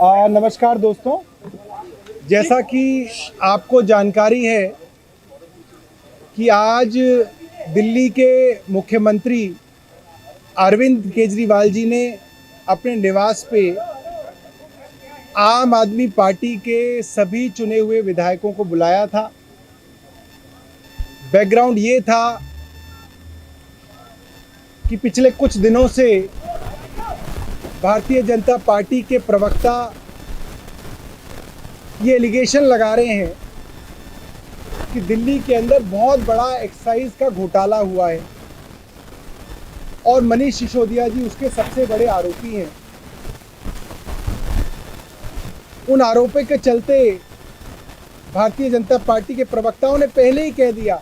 नमस्कार दोस्तों, जैसा कि आपको जानकारी है कि आज दिल्ली के मुख्यमंत्री अरविंद केजरीवाल जी ने अपने निवास पे आम आदमी पार्टी के सभी चुने हुए विधायकों को बुलाया था। बैकग्राउंड ये था कि पिछले कुछ दिनों से भारतीय जनता पार्टी के प्रवक्ता ये एलिगेशन लगा रहे हैं कि दिल्ली के अंदर बहुत बड़ा एक्साइज का घोटाला हुआ है और मनीष सिसोदिया जी उसके सबसे बड़े आरोपी हैं। उन आरोपों के चलते भारतीय जनता पार्टी के प्रवक्ताओं ने पहले ही कह दिया,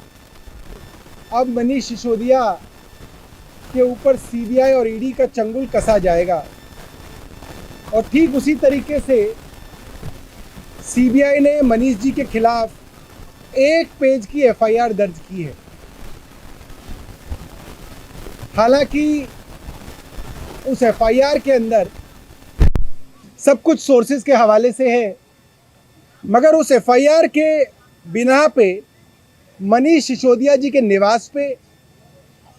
अब मनीष सिसोदिया के ऊपर सीबीआई और ईडी का चंगुल कसा जाएगा। और ठीक उसी तरीके से सीबीआई ने मनीष जी के खिलाफ 1 पेज की एफआईआर दर्ज की है। हालांकि उस एफआईआर के अंदर सब कुछ सोर्सेज के हवाले से है, मगर उस एफआईआर के बिना पे मनीष सिसोदिया जी के निवास पे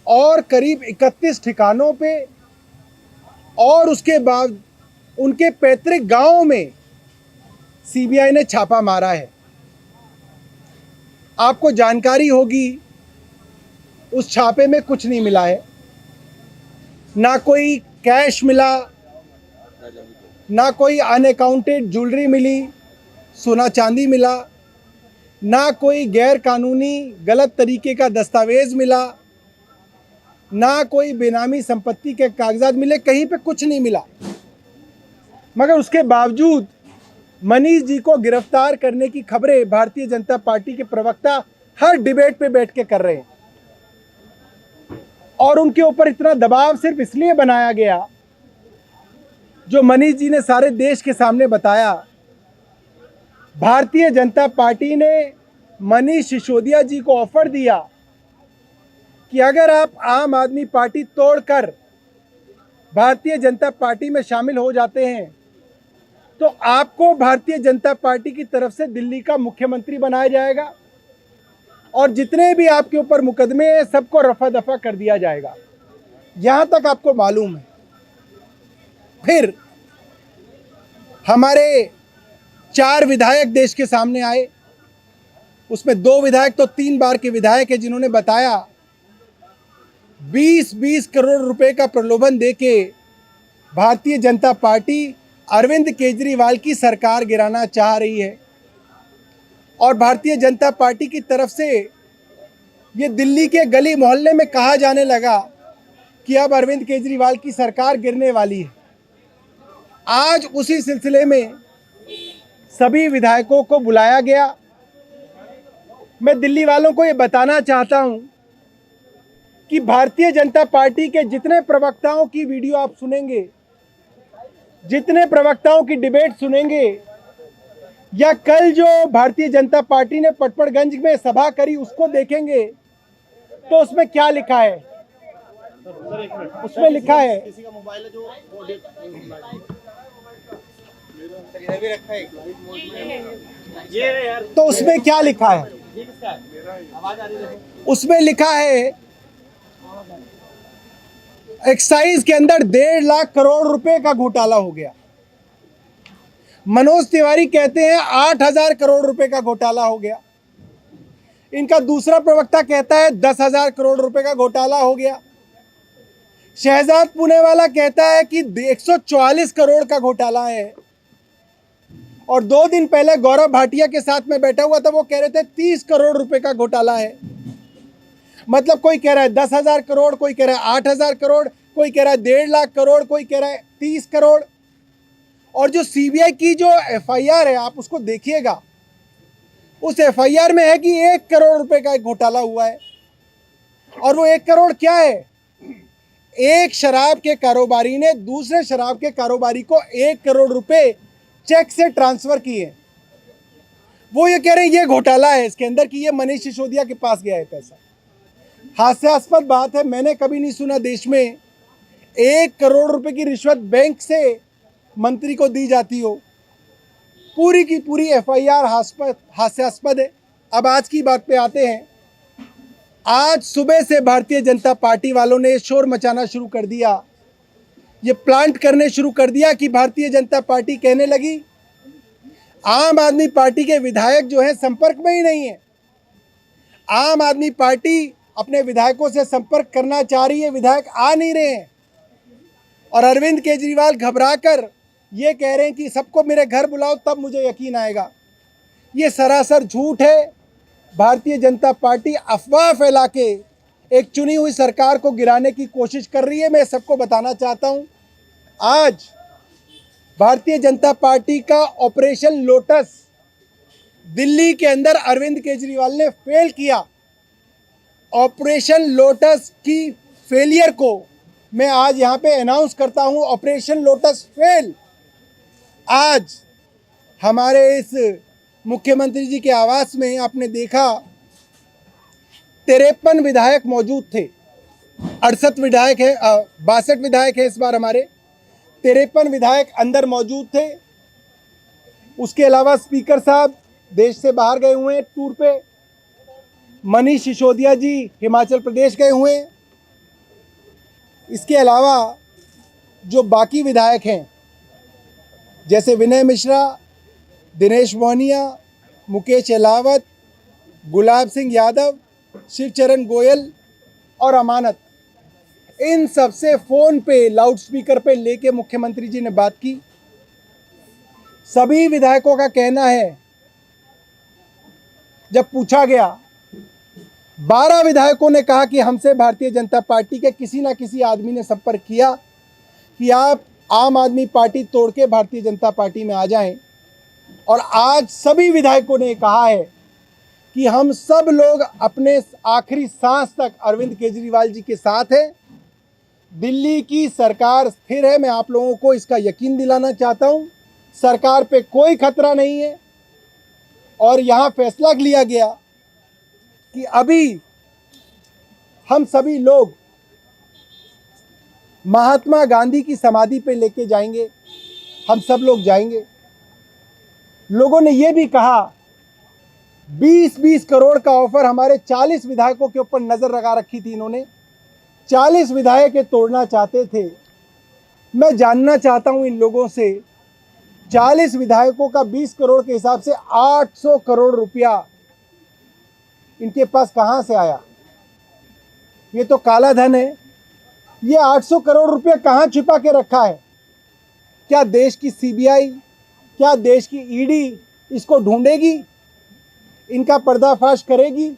और करीब 31 ठिकानों पे और उसके बाद उनके पैतृक गांवों में सीबीआई ने छापा मारा है। आपको जानकारी होगी उस छापे में कुछ नहीं मिला है, ना कोई कैश मिला, ना कोई अनअकाउंटेड ज्वेलरी मिली, सोना चांदी मिला, ना कोई गैर कानूनी गलत तरीके का दस्तावेज मिला, ना कोई बेनामी संपत्ति के कागजात मिले, कहीं पे कुछ नहीं मिला। मगर उसके बावजूद मनीष जी को गिरफ्तार करने की खबरें भारतीय जनता पार्टी के प्रवक्ता हर डिबेट पे बैठ के कर रहे हैं और उनके ऊपर इतना दबाव सिर्फ इसलिए बनाया गया, जो मनीष जी ने सारे देश के सामने बताया। भारतीय जनता पार्टी ने मनीष सिसोदिया जी को ऑफर दिया कि अगर आप आम आदमी पार्टी तोड़कर भारतीय जनता पार्टी में शामिल हो जाते हैं तो आपको भारतीय जनता पार्टी की तरफ से दिल्ली का मुख्यमंत्री बनाया जाएगा और जितने भी आपके ऊपर मुकदमे हैं सबको रफा दफा कर दिया जाएगा। यहां तक आपको मालूम है। फिर हमारे 4 विधायक देश के सामने आए, उसमें 2 विधायक तो 3 बार के विधायक हैं, जिन्होंने बताया 20-20 करोड़ रुपए का प्रलोभन देके भारतीय जनता पार्टी अरविंद केजरीवाल की सरकार गिराना चाह रही है। और भारतीय जनता पार्टी की तरफ से ये दिल्ली के गली मोहल्ले में कहा जाने लगा कि अब अरविंद केजरीवाल की सरकार गिरने वाली है। आज उसी सिलसिले में सभी विधायकों को बुलाया गया। मैं दिल्ली वालों को ये बताना चाहता हूं कि भारतीय जनता पार्टी के जितने प्रवक्ताओं की वीडियो आप सुनेंगे, जितने प्रवक्ताओं की डिबेट सुनेंगे, या कल जो भारतीय जनता पार्टी ने पटपड़गंज में सभा करी उसको देखेंगे, तो उसमें क्या लिखा है? उसमें लिखा है, किसी का मोबाइल है जो तो उसमें क्या लिखा है? उसमें लिखा है एक्साइज के अंदर 1.5 लाख करोड़ रुपए का घोटाला हो गया। मनोज तिवारी कहते हैं 8,000 करोड़ रुपए का घोटाला हो गया। इनका दूसरा प्रवक्ता कहता है 10,000 करोड़ रुपए का घोटाला हो गया। शहजाद पुणेवाला कहता है कि 144 करोड़ का घोटाला है। और 2 दिन पहले गौरव भाटिया के साथ में बैठा हुआ था, वो कह रहे थे 30 करोड़ रुपए का घोटाला है। मतलब कोई कह रहा है 10,000 करोड़, कोई कह रहा है 8,000 करोड़, कोई कह रहा है 1.5 लाख करोड़, कोई कह रहा है 30 करोड़। और जो सीबीआई की जो एफआईआर है आप उसको देखिएगा, उस एफआईआर में है कि 1 करोड़ रुपए का एक घोटाला हुआ है। और वो 1 करोड़ क्या है? एक शराब के कारोबारी ने दूसरे शराब के कारोबारी को 1 करोड़ रुपए चेक से ट्रांसफर किए। वो ये कह रहे हैं ये घोटाला है इसके अंदर, कि ये मनीष सिसोदिया के पास गया है पैसा। हास्यास्पद बात है, मैंने कभी नहीं सुना देश में 1 करोड़ रुपए की रिश्वत बैंक से मंत्री को दी जाती हो। पूरी की पूरी एफआईआर हास्यास्पद है। अब आज की बात पे आते हैं। आज सुबह से भारतीय जनता पार्टी वालों ने शोर मचाना शुरू कर दिया, ये प्लांट करने शुरू कर दिया कि भारतीय जनता पार्टी कहने लगी आम आदमी पार्टी के विधायक जो हैं संपर्क में ही नहीं है। आम आदमी पार्टी अपने विधायकों से संपर्क करना चाह रही है, विधायक आ नहीं रहे हैं। और अरविंद केजरीवाल घबराकर ये कह रहे हैं कि सबको मेरे घर बुलाओ तब मुझे यकीन आएगा। ये सरासर झूठ है। भारतीय जनता पार्टी अफवाह फैला के एक चुनी हुई सरकार को गिराने की कोशिश कर रही है। मैं सबको बताना चाहता हूं, आज भारतीय जनता पार्टी का ऑपरेशन लोटस दिल्ली के अंदर अरविंद केजरीवाल ने फेल किया। ऑपरेशन लोटस की फेलियर को मैं आज यहां पे अनाउंस करता हूं, ऑपरेशन लोटस फेल। आज हमारे इस मुख्यमंत्री जी के आवास में आपने देखा 53 विधायक मौजूद थे। 68 विधायक है, 62 विधायक है इस बार हमारे। 53 विधायक अंदर मौजूद थे। उसके अलावा स्पीकर साहब देश से बाहर गए हुए हैं टूर पे। मनीष सिसोदिया जी हिमाचल प्रदेश गए हुए हैं। इसके अलावा जो बाकी विधायक हैं जैसे विनय मिश्रा, दिनेश मोहनिया, मुकेश अहलावत, गुलाब सिंह यादव, शिवचरण गोयल और अमानत, इन सब से फ़ोन पे लाउडस्पीकर पे लेके मुख्यमंत्री जी ने बात की। सभी विधायकों का कहना है, जब पूछा गया 12 विधायकों ने कहा कि हमसे भारतीय जनता पार्टी के किसी ना किसी आदमी ने संपर्क किया कि आप आम आदमी पार्टी तोड़ के भारतीय जनता पार्टी में आ जाएं। और आज सभी विधायकों ने कहा है कि हम सब लोग अपने आखिरी सांस तक अरविंद केजरीवाल जी के साथ हैं। दिल्ली की सरकार स्थिर है। मैं आप लोगों को इसका यकीन दिलाना चाहता हूं, सरकार पे कोई खतरा नहीं है। और यहां फैसला लिया गया कि अभी हम सभी लोग महात्मा गांधी की समाधि पे लेके जाएंगे। हम सब लोग जाएंगे। लोगों ने यह भी कहा 20-20 करोड़ का ऑफर हमारे 40 विधायकों के ऊपर नजर लगा रखी थी। इन्होंने 40 विधायक तोड़ना चाहते थे। मैं जानना चाहता हूं इन लोगों से, 40 विधायकों का 20 करोड़ के हिसाब से 800 करोड़ रुपया इनके पास कहां से आया? ये तो काला धन है। ये 800 करोड़ रुपया कहां छिपा के रखा है? क्या देश की सीबीआई, क्या देश की ईडी इसको ढूंढेगी, इनका पर्दाफाश करेगी?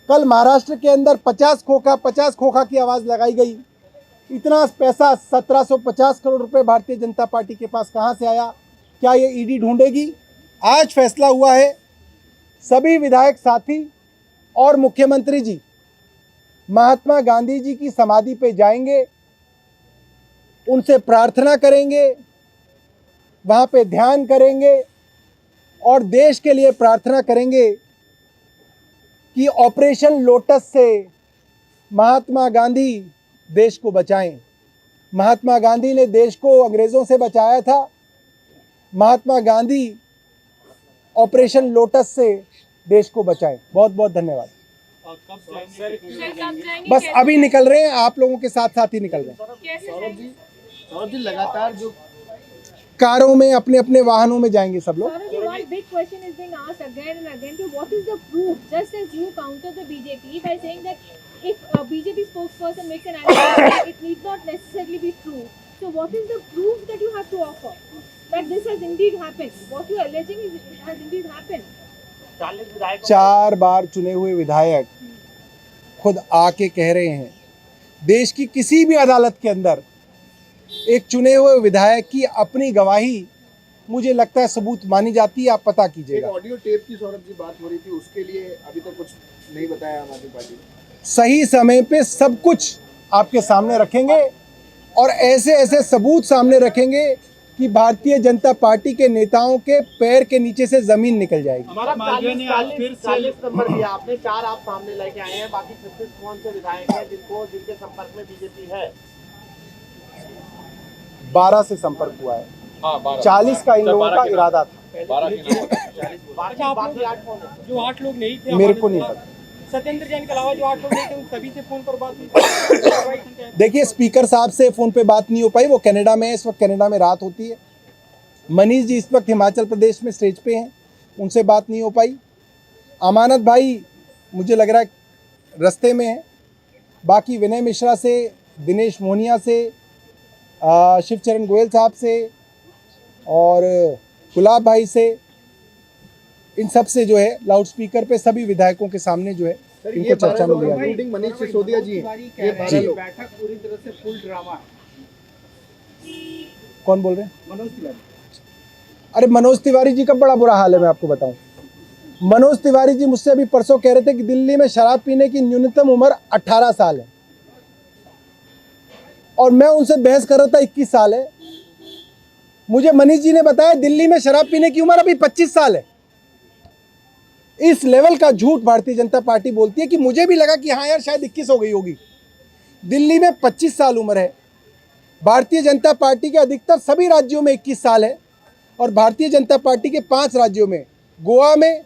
कल महाराष्ट्र के अंदर 50 खोखा की आवाज़ लगाई गई। इतना पैसा 1750 करोड़ रुपए भारतीय जनता पार्टी के पास कहां से आया? क्या ये ईडी ढूंढेगी? आज फैसला हुआ है, सभी विधायक साथी और मुख्यमंत्री जी महात्मा गांधी जी की समाधि पे जाएंगे, उनसे प्रार्थना करेंगे, वहाँ पे ध्यान करेंगे और देश के लिए प्रार्थना करेंगे कि ऑपरेशन लोटस से महात्मा गांधी देश को बचाएं। महात्मा गांधी ने देश को अंग्रेज़ों से बचाया था। महात्मा गांधी ऑपरेशन लोटस से देश को बचाएं। बहुत बहुत धन्यवाद। बस अभी निकल रहे हैं, आप लोगों के साथ साथ ही निकल रहे हैं। सौरभ जी लगातार जो कारों में अपने अपने वाहनों में जाएंगे सब लोग। One big question is being asked again and again to what is the proof, just as you counter the BJP by saying that if a BJP spokesperson makes an allegation, it need not necessarily be true. So what is the proof that you have to offer that this has indeed happened? What you are alleging is it has indeed happened. 4 बार चुने हुए विधायक खुद आके कह रहे हैं, देश की किसी भी अदालत के अंदर एक चुने हुए विधायक की अपनी गवाही मुझे लगता है सबूत मानी जाती है। आप पता कीजिएगा। एक ऑडियो टेप की सौरभ जी बात हो रही थी, उसके लिए अभी तक कुछ नहीं बताया आम आदमी पार्टी ने। सही समय पे सब कुछ आपके सामने रखेंगे और ऐसे ऐसे सबूत सामने रखेंगे कि भारतीय जनता पार्टी के नेताओं के पैर के नीचे से जमीन निकल जाएगी। हमारा 40 नंबर दिया आपने, 4 आप सामने लेके आए हैं, बाकी 36 कौन से विधायक हैं जिनके संपर्क में बीजेपी है? 12 से संपर्क हुआ है। 40 का इन लोगों का इरादा था। बाकी 8 कौन है? जो 8 लोग नहीं थे, मेरे को नहीं पता। सत्येंद्र जैन के अलावा जो 8 लोग नहीं थे उन सभी से फोन पर बात हुई। देखिए, स्पीकर साहब से फ़ोन पे बात नहीं हो पाई, वो कनाडा में है, इस वक्त कनाडा में रात होती है। मनीष जी इस वक्त हिमाचल प्रदेश में स्टेज पे हैं, उनसे बात नहीं हो पाई। अमानत भाई मुझे लग रहा है रास्ते में है। बाकी विनय मिश्रा से, दिनेश मोहनिया से, शिवचरण गोयल साहब से और गुलाब भाई से, इन सब से जो है लाउड स्पीकर पे सभी विधायकों के सामने जो है सर, इनको ये चर्चा में 12 लिया लोग गया। इंक्लूडिंग मनीष सिसोदिया जी हैं, ये 12 लोग। बैठक पूरी तरह से फुल ड्रामा है। कौन बोल रहे हैं? मनोज तिवारी। अरे मनोज तिवारी जी का बड़ा बुरा हाल है, मैं आपको बताऊं। मनोज तिवारी जी मुझसे अभी परसों कह रहे थे कि दिल्ली में शराब पीने की न्यूनतम उम्र 18 साल है और मैं उनसे बहस कर रहा था 21 साल है। मुझे मनीष जी ने बताया दिल्ली में शराब पीने की उम्र अभी 25 साल है। इस लेवल का झूठ भारतीय जनता पार्टी बोलती है कि मुझे भी लगा कि हाँ यार शायद 21 हो गई होगी। दिल्ली में 25 साल उम्र है। भारतीय जनता पार्टी के अधिकतर सभी राज्यों में 21 साल है और भारतीय जनता पार्टी के 5 राज्यों में, गोवा में,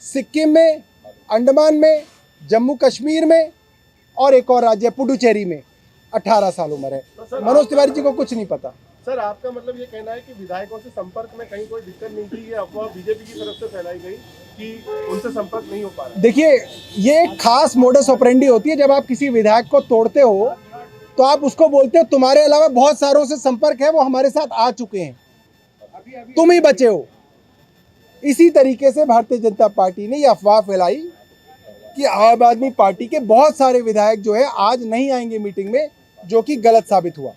सिक्किम में, अंडमान में, जम्मू कश्मीर में और एक और राज्य पुडुचेरी में 18 साल उम्र है। मनोज तिवारी जी को कुछ नहीं पता। सर, आपका मतलब ये कहना है कि विधायकों से संपर्क में कहीं कोई दिक्कत नहीं थी, ये अफवाह बीजेपी की तरफ से फैलाई गई कि उनसे संपर्क नहीं हो पा रहा? देखिए, ये एक खास मोडस ऑपरेंडी होती है। जब आप किसी विधायक को तोड़ते हो तो आप उसको बोलते हो तुम्हारे अलावा बहुत सारों से संपर्क है, वो हमारे साथ आ चुके हैं, तुम ही बचे हो। इसी तरीके से भारतीय जनता पार्टी ने ये अफवाह फैलाई कि आम आदमी पार्टी के बहुत सारे विधायक जो है आज नहीं आएंगे मीटिंग में, जो कि गलत साबित हुआ।